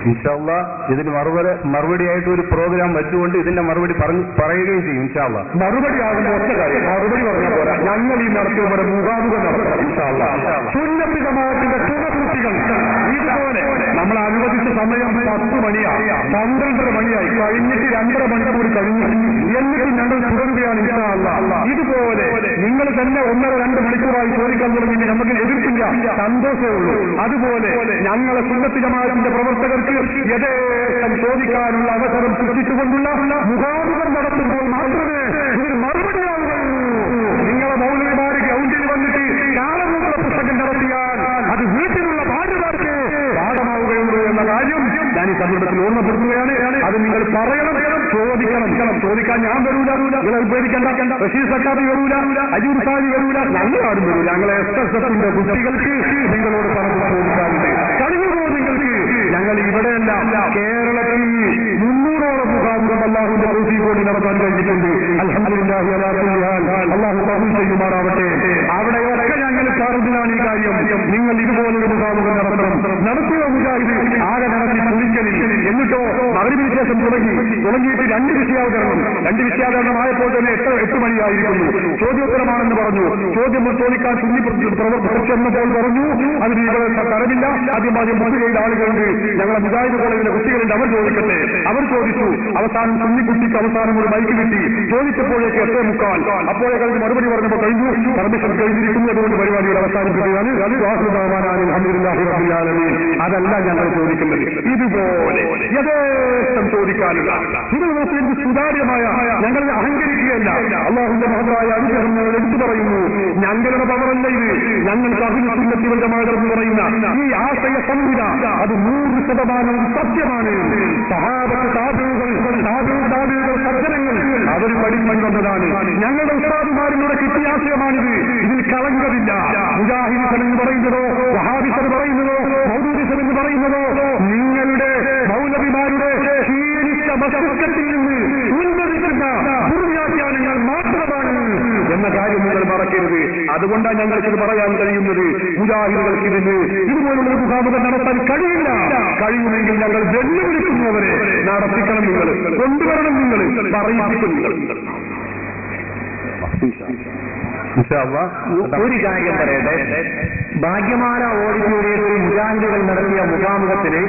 ഇൻഷാല്ലാ ഇതിന് മറുപടിയായിട്ട് ഒരു പ്രോഗ്രാം വെച്ചുകൊണ്ട് ഇതിന്റെ മറുപടി പറയുകയും ചെയ്യും. ഇൻഷാല്ലാ മറുപടി ആകുന്ന ഒറ്റ കാര്യം മറുപടി പറഞ്ഞ പോലെ ഞങ്ങൾ ഈ നടത്തിയവരെ മുഖാമുഖം നടത്തണം. ഇൻഷാല്ലാ സുന്നത്ത് ജമാഅത്തിന്റെ സുഹൃത്തുക്കൾ ഇതുപോലെ നമ്മൾ അനുവദിച്ച സമയം 10 മണിയായി 12 മണിയായി കഴിഞ്ഞിട്ട് 2.5 മണിക്കൂർ കഴിഞ്ഞു. എന്നിട്ട് ഞങ്ങൾ തുടരുകയാണ്. ഇൻഷാല്ലാ ഇതുപോലെ നിങ്ങൾ തന്നെ 1-2 മണിക്കൂറായി ചോദിക്കാൻ തുടങ്ങി നമുക്ക് എതിർപ്പില്ല, സന്തോഷമേ ഉള്ളൂ. അതുപോലെ ഞങ്ങളെ സുന്നത്ത് ജമാഅത്തിന്റെ പ്രവർത്തകർക്ക് യഥേഷ്ടം ചോദിക്കാനുള്ള അവസരം സൃഷ്ടിച്ചുകൊണ്ടുള്ള മുഖാമുഖം നടത്തുമ്പോൾ മാത്രമേ ഇതിന് മറുപടിയാവുകയുള്ളൂ. നിങ്ങളെ മൗലവിമാര് ഗ്രൗണ്ടിൽ വന്നിട്ട് കാലമുള്ള പുസ്തകം നടത്തിയാൽ അത് വീട്ടിലുള്ള ഭാര്യമാർക്ക് പാഠമാവുകയുള്ളൂ എന്ന കാര്യം ഞാൻ ഈ സന്ദർഭത്തിൽ ഓർമ്മപ്പെടുത്തുകയാണ്. അത് നിങ്ങൾ പറയണം, ചോദിക്കാൻ ഞാൻ വരൂല, നിങ്ങൾ ഉപയോഗിക്കേണ്ട, റഷീദ് സക്കാബി വരൂല, അജൂർ സാജി വരൂല, ഞങ്ങളാരും വരൂല. ഞങ്ങളെ SSFന്റെ കുട്ടികൾക്ക് നിങ്ങളോട് പറഞ്ഞു ചോദിക്കാറുണ്ട്. കഴിയുമോ നിങ്ങൾക്ക്? ഞങ്ങൾ ഇവിടെയല്ല, കേരളത്തിൽ 300ഓളം മുഖാമുഖം അല്ലാഹുവിന്റെ തൗഫീഖ് കൊണ്ട് നടത്താൻ കഴിഞ്ഞിട്ടുണ്ട്. അൽഹംദുലില്ലാഹി അലാ കുല്ലി ഹാൽ. അല്ലാഹു കബൂൽ ചെയ്യുമാറാവട്ടെ. അവിടെയൊക്കെ ഞങ്ങൾ പറഞ്ഞതാണ് ഈ കാര്യം. നിങ്ങൾ ഇതുപോലൊരു മുഖാമുഖം നടത്തുക. മുജാഹിദ് ആകെ നടത്തി കുളിക്കലിൽ. എന്നിട്ടോ മഗ്‌രിബിന് ശേഷം തുടങ്ങിയിട്ട് 2 വിഷയാവതരണമായപ്പോൾ തന്നെ 8 മണിയായിരിക്കുന്നു. ചോദ്യോത്തരമാണെന്ന് പറഞ്ഞു. ചോദ്യം ചോദിക്കാൻ സുന്നി പ്രവർത്തകർ പറഞ്ഞു അതിന് ഇവിടെ തരവില്ല. ആദ്യം ബുക്ക് ചെയ്ത ആളുകളുണ്ട്, ഞങ്ങളെ മുജാഹിദ് കോളേജിലെ കുട്ടികളുണ്ട്, അവർ ചോദിക്കട്ടെ. അവർ ചോദിച്ചു. അവസാനം സുന്നി കുട്ടിക്ക് അവസാനം ഒരു ബൈക്ക് കിട്ടി. ചോദിച്ചപ്പോഴേക്ക് 8:45. അപ്പോഴേക്ക് മറുപടി പറഞ്ഞപ്പോൾ കഴിഞ്ഞു, പെർമിഷൻ കഴിഞ്ഞിരിക്കുന്നു. അതുകൊണ്ട് പരിപാടിയുടെ അവസാനിപ്പിക്കുകയാണ്. അൽഹംദുലില്ലാഹി റബ്ബിൽ ആലമീൻ. അതല്ല ഞങ്ങൾ ചോദിക്കുന്നത്. ഇതുപോലെ യഥേഷ്ടം ചോദിക്കാനുള്ള ഇത് സുതാര്യമായ ഞങ്ങൾ അഹങ്കരിക്കുകയല്ല. അല്ലാഹുവിന്റെ മഹത്തായ അനുഗ്രഹം ഞങ്ങൾ എടുത്തു പറയുന്നു. ഞങ്ങളുടെ പവറല്ല ഇത്. ഞങ്ങൾ അഹ്ലുസുന്നത്തി വൽ ജമാഅത്ത് എന്ന് പറയുന്ന ഈ ആശയ സംഹിത അത് 100% സത്യമാണ്. സഹാബത്ത് താബിഈകൾ സജ്ജനങ്ങൾ അവർ പഠിക്കാൻ വന്നതാണ്. ഞങ്ങളുടെ ഉസ്താദുമാരിലൂടെ കിട്ടിയ ആശയമാണിത്. ഇതിൽ കളങ്കമില്ല. മുജാഹിദ് എന്ന് പറയുന്നതോ വഹാബിസർ പറയുന്നതോ മൗദൂദിസർ എന്ന് പറയുന്നതോ നിങ്ങളുടെ മൗലവിമാരുടെ ക്ഷീണിച്ച മസ്തിഷ്കത്തിൽ നിന്ന് ഉത്ഭവിക്കുന്ന ദുർവ്യാഖ്യാനങ്ങൾ മാത്രമാണ് എന്ന കാര്യം നിങ്ങൾ മറക്കരുത്. അതുകൊണ്ടാണ് ഞങ്ങൾക്കിത് പറയാൻ കഴിയുന്നത്. മുജാഹിദുകൾക്ക് ഇതുപോലുള്ള മുഖാമുഖം നടത്താൻ കഴിയില്ല. കഴിയുമെങ്കിൽ ഞങ്ങൾ വെല്ലുവിളിക്കുന്നവരെ നടത്തിക്കണം, നിങ്ങൾ കൊണ്ടുവരണം, നിങ്ങൾ പറയിപ്പിക്കും. ഒരു കാര്യം പറയട്ടെ. ഭാഗ്യമാല ഓഡിറ്റോറിയത്തിൽ മുജാഹിദുകൾ നടത്തിയ മുഖാമുഖത്തിന്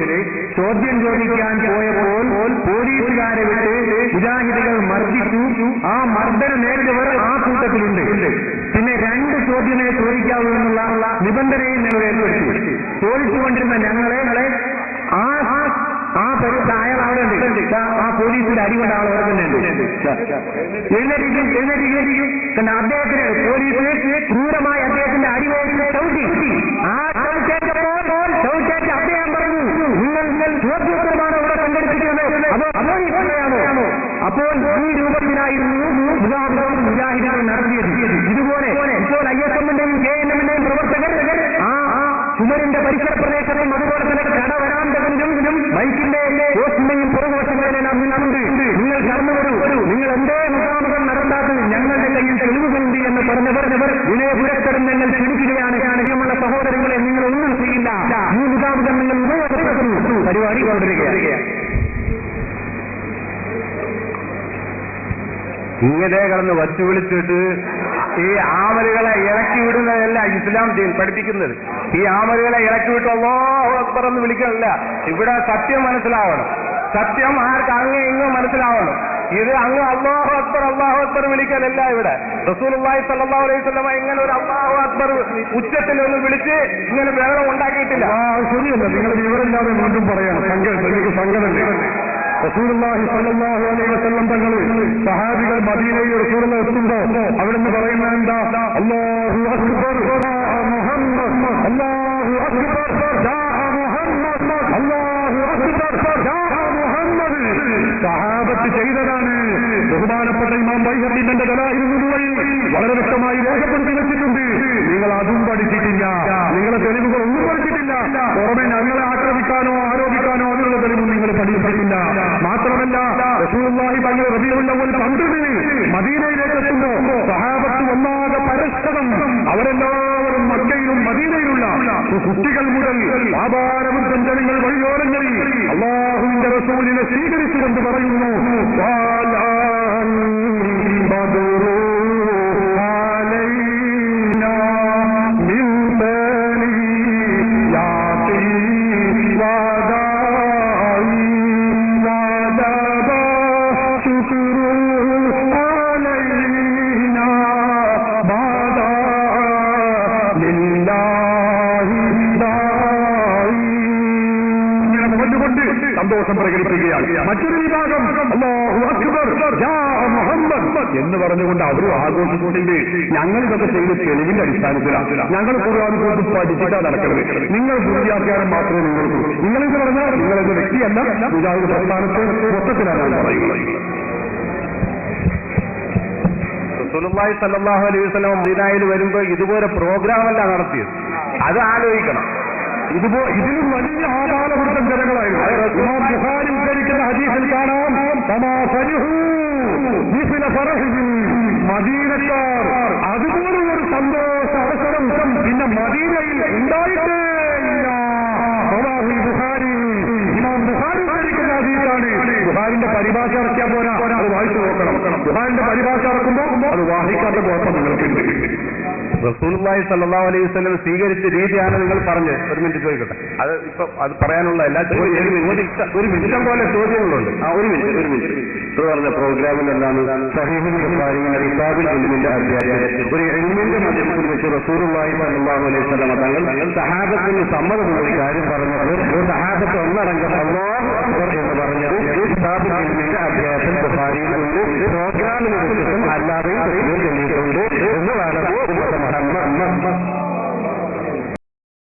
ചോദ്യം ചോദിക്കാൻ പോയപ്പോൾ പോലീസുകാരെ വിട്ട് മുജാഹിദുകൾ മർദ്ദിച്ചു. ആ മർദ്ദനം നേരിട്ടവർ ആ കൂട്ടത്തിലുണ്ട്. പിന്നെ 2 ചോദ്യമേ ചോദിക്കാവൂ എന്നുള്ള നിബന്ധനയും ഞങ്ങൾ ഏർപ്പെടുത്തി. ചോദിച്ചുകൊണ്ടിരുന്ന ഞങ്ങളെ അയാൾ അവിടെ ഉണ്ട്. ആ പോലീസിന്റെ അടികൊണ്ട ആൾ ഓർക്കുന്നുണ്ട്. എഴുന്നേറ്റിരിക്കും. കാരണം അദ്ദേഹത്തിന് പോലീസ് ക്രൂരമായി അദ്ദേഹത്തിന്റെ അടിവേദിനെ ചവിട്ടി. ആ ചവിട്ടേറ്റ അദ്ദേഹം പറഞ്ഞു, നിങ്ങൾ ചോദ്യോത്തരമാണ് ഇവിടെ സംഘടിപ്പിക്കുന്നത്, അതോ അമോനിയാണോ? അപ്പോൾ ഈ രൂപത്തിലായിരുന്നു മുജാഹിദുകൾ നടത്തിയത്. ഇതുപോലെ ഇപ്പോൾ ISM-ന്റെയും KNM-ന്റെയും പ്രവർത്തകർ ആ ചുമരിന്റെ പരിസര പ്രദേശത്തും അതുപോലെ തന്നെ കടവരാന്തകനും ബൈക്കിന്റെ പോസ്റ്റിന്റെയും പുറകുവശങ്ങളിലെല്ലാം ഉണ്ട്. നിങ്ങൾ കടന്നു വരൂ, നിങ്ങൾ എന്തേ മുഖാമുഖം നടത്താത്തത്, ഞങ്ങളുടെ കയ്യിൽ തെളിവുകളുണ്ട് എന്ന് പറഞ്ഞവർ വിനയപുരസ്സരം ഞങ്ങൾ ക്ഷണിക്കുകയാണ്. പ്രിയമുള്ള സഹോദരങ്ങളെ, നിങ്ങൾ ഒന്നും ചെയ്യില്ല. ഈ മുഖാമുഖം നിങ്ങൾ ഉപയോഗപ്പെടുത്തുന്നു. പരിപാടി കൊണ്ടിരിക്കുകയാണ്. ഇങ്ങനെ കിടന്ന് വച്ചു വിളിച്ചിട്ട് ഈ ആമലുകളെ ഇറക്കി വിടുന്നതല്ല ഇസ്ലാം പഠിപ്പിക്കുന്നത്. ഈ ആമലുകളെ ഇറക്കി വിട്ട് അല്ലാഹു അക്ബർ എന്ന് വിളിക്കണല്ല. ഇവിടെ സത്യം മനസ്സിലാവണം. സത്യം ആർക്ക് അങ്ങ് ഇങ്ങ് മനസ്സിലാവണം. ഇത് അങ്ങ് അല്ലാഹു അക്ബർ വിളിക്കലല്ല. ഇവിടെ റസൂലുള്ളാഹി സ്വല്ലല്ലാഹു അലൈഹി വസല്ലം ഇങ്ങനെ ഒരു അല്ലാഹു അക്ബർ ഉച്ചത്തിൽ ഒന്ന് വിളിച്ച് ഇങ്ങനെ ബഹളം ഉണ്ടാക്കിയിട്ടില്ല. ശരിയല്ല, നിങ്ങൾ വിവരമില്ലാതെ വീണ്ടും പറയണം. സംഘടന റസൂലുള്ളാഹി സ്വല്ലല്ലാഹു അലൈഹി വസല്ലം തങ്ങൾ സഹാബികൾ മദീനയിൽ റസൂലുള്ളാഹി എത്തുമ്പോ അവിടുന്ന് പറയുന്നത് എന്താ? അല്ലാഹു അക്ബർ മുഹമ്മദ്, അല്ലാഹു അക്ബർ മുഹമ്മദ്, അല്ലാഹു അക്ബർ മുഹമ്മദ്. സഹാബത്ത് ചെയ്തതാണ്. ബഹുമാനപ്പെട്ട ഇമാം ബൈഹഖി തന്റെ ദലായിലുൽ നുബുവയിൽ വളരെ വ്യക്തമായി രേഖപ്പെടുത്തി വെച്ചിട്ടുണ്ട്. നിങ്ങൾ അതും പഠിച്ചിട്ടില്ല. നിങ്ങളെ തെളിവുകൾ ഒന്നും പഠിച്ചിട്ടില്ല. പുറമെ ഞങ്ങളെ ആക്രമിക്കാനോ ആരോപിക്കാനോ അതിനുള്ള തെളിവും നിങ്ങൾ പഠിച്ചിട്ടില്ല. മാത്രമല്ല റസൂലുള്ളാഹി തങ്ങൾ റബീഉൽ അവ്വൽ 12 മദീനയിലേക്ക് എത്തുമ്പോ സഹാബത്ത് ഒന്നാകെ പരസ്പരം അവരെല്ലാവരും മക്കയിലും മദീനയിലുള്ള കുട്ടികൾ മുതൽ വ്യാപാരവൃദ്ധം ജനങ്ങൾ വഴിയോരങ്ങളിൽ റസൂലിനെ സ്വീകരിച്ചുകൊണ്ട് പറയുന്നു സന്തോഷം പ്രകടിപ്പിക്കുകയാണ്. മറ്റൊരു വിഭാഗം അല്ലാഹു അക്ബർ യാ മുഹമ്മദ് എന്ന് പറഞ്ഞുകൊണ്ട് അവരും ആഘോഷിച്ചിട്ടുണ്ട്. ഞങ്ങൾ ഇതൊക്കെ ചെയ്ത് തെളിവിന്റെ അടിസ്ഥാനത്തിലാണ്. ഞങ്ങൾ ഖുർആൻ കൊണ്ട് പഠിച്ചിട്ടാണ് നടക്കുന്നത്. നിങ്ങൾ ദുര്യാഖ്യാനം മാത്രമേ നിങ്ങളെന്ന് പറഞ്ഞാൽ നിങ്ങളെന്ന വ്യക്തിയല്ല, മുജാഹിദ് പ്രസ്ഥാനത്ത് മൊത്തത്തിലാണ് പറയുന്നത്. റസൂലുള്ളാഹി സ്വല്ലല്ലാഹു അലൈഹി വസല്ലം മദീനയിൽ വരുമ്പോൾ ഇതുപോലെ പ്രോഗ്രാമല്ല നടത്തിയത്. അത് ആലോചിക്കണം. ഇതിലും വലിയ ആപാലവൃത്തം ജനങ്ങളായിരുന്നു. ഇമാം ബുഖാരി ഉദ്ധരിക്കുന്ന ഹദീസിൽ കാണാം മദീനക്കാർ അതുപോലൊരു സന്തോഷ അവസരം പിന്നെ മദീനയിൽ ഉണ്ടായിട്ടേ ഇല്ല. ബുഖാരി ഇമാം ബുഖാരി ഉദ്ധരിക്കുന്ന ഹദീസാണ്. ബുഖാരിന്റെ പരിഭാഷ ഇറക്കിയാൽ പോരാ, അത് വായിച്ചു നോക്കണം. ബുഖാരിന്റെ പരിഭാഷ ഇറക്കുമ്പോൾ അത് വായിക്കാത്ത കുഴപ്പം നിങ്ങൾക്കുണ്ട്. റസൂലുള്ളാഹി സ്വല്ലല്ലാഹു അലൈഹി വസല്ലം സ്വീകരിച്ച രീതിയാണ് നിങ്ങൾ പറഞ്ഞത്. ഒരു മിനിറ്റ് ചോദിക്കട്ടെ. അത് ഇപ്പൊ അത് പറയാനുള്ള എല്ലാ ഒരു മിനിറ്റം പോലെ ചോദ്യങ്ങളുണ്ട്. ഒരു മിനിറ്റ് പറഞ്ഞ പ്രോഗ്രാമിൽ എന്താണ് സഹീഹുൽ ബുഖാരിയിലെ കിതാബുൽ ഇൽമിന്റെ അധ്യായം ഒരു ഇൽമിന്റെ മധ്യത്തിൽ വെച്ച് റസൂലുള്ളാഹി സ്വല്ലല്ലാഹു അലൈഹി വസല്ലം തങ്ങൾ സഹാബത്തിന് സമ്മതമുള്ള കാര്യം പറഞ്ഞപ്പോൾ സഹാബത്ത് ഒന്നടങ്കം അല്ലാഹു അക്ബർ എന്ന് പറഞ്ഞത് കിതാബുൽ ഇൽമിന്റെ അധ്യായത്തിൽ ബുഖാരിയിൽ പ്രോഗ്രാമിനെ കുറിച്ചും അല്ലാതെയും തെളിയിട്ടുണ്ട് എന്നതാണ്